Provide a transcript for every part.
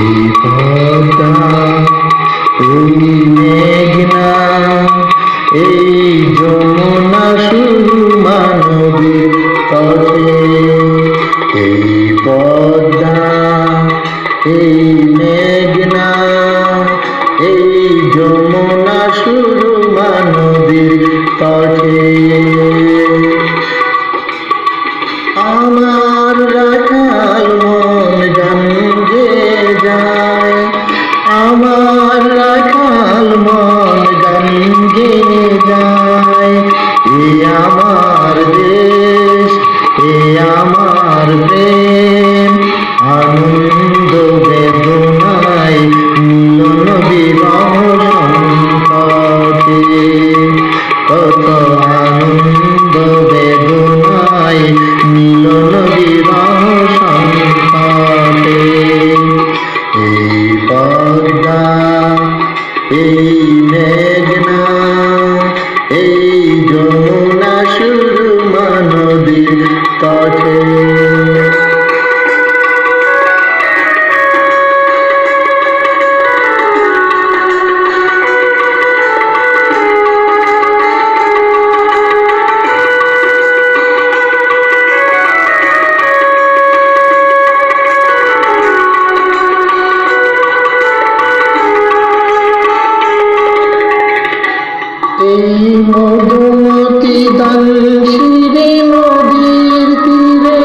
এই পদ্মা, এই মেঘনা, এই যমুনা সুরমা নদীর তটে। এই পদ্মা, এই মেঘনা, এই যমুনা সুরমা নদীর তটে। আমার রাখাল মন গান গেয়ে যায়, আমার রাখাল মন গান গেয়ে যায়। এ আমার দেশ, এ আমার প্রেম, আনন্দ বেদনায় মিলন বিরহ সংকটে। কত আনন্দ বেদনায় মিলন বিরহ সংকটে। এই পদ্মা, এই মেঘনা, এই যমুনা সুরমা নদীর তটে। এই মধুমতি দানশিরে নদীর তীরে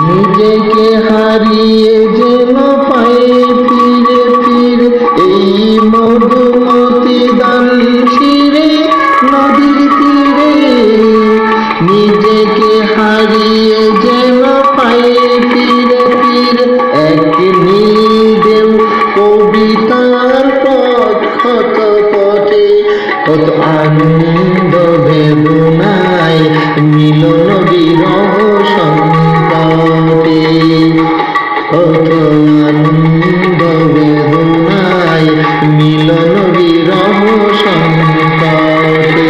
নিজেকে হারিয়ে যেন পায়ে ফিরে ফিরে। এই মধুমতি দানশিরে নদীর তীরে নিজেকে হারিয়ে যেন পায়ে ফিরে ফিরে। এক নীল দেও কবিতার পথ ক্ষত পথে, কত আনন্দ বেদনায় মিলন বিরহ সংকটে। কত আনন্দ বেদনায় মিলন বিরহ সংকটে।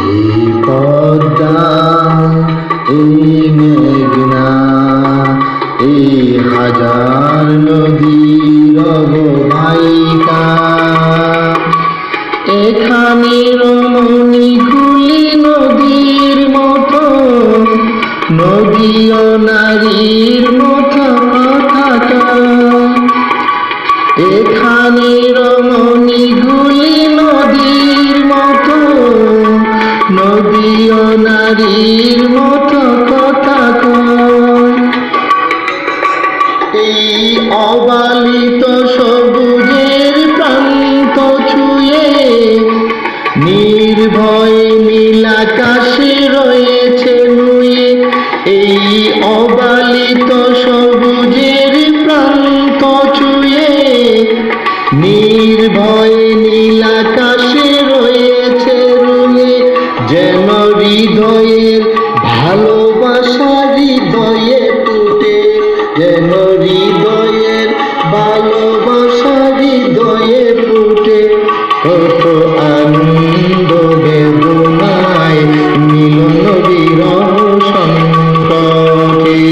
এই পদ্মা, এই মেঘনা, এই হাজার নদীর অববাহিকা, এখানে রমণীগুলি নদীর মতো, নদী ও নারীর মতো কথা কয়। এখানে রমণীগুলি নদীর মতো, নদী ও নারীর মতো কথা কয়। এই অবালিত সবুজের প্রান্ত ছুঁয়ে নির্ভয় নীলাকাশে রয়েছে নুয়ে। এই অবালিত সবুজের প্রান্ত ছুঁয়ে নির্ভয় নীলাকাশে রয়েছে রুয়ে। যেন হৃদয়ের ভালোবাসা হৃদয়ে টুটে, যেন হৃদয়ের ভালোবাসা হৃদয়ে ফুটে। কত আনন্দ বেদনায় মিলন বিরহ সংকটে।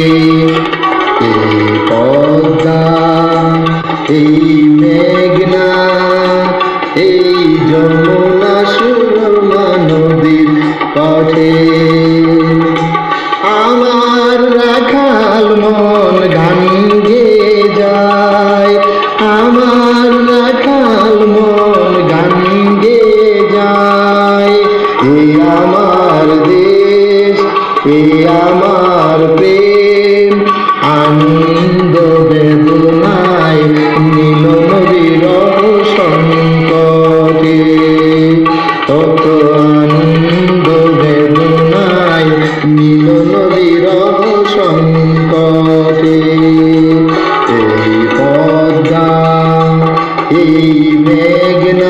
এই পদ্মা, এই মেঘনা, এই যমুনা সুরমা নদীর তটে। আমার রাখাল মন গান গেয়ে যায়, আমার রাখাল মন গান গেয়ে যায়। এই আমার দেশ, এই আমার প্রেম, আনন্দ বেদনায় মিলন বিরহ সংকটে। কত আনন্দ বেদনায় মিলন বিরহ সংকটে। এই পদ্মা, এই মেঘনা,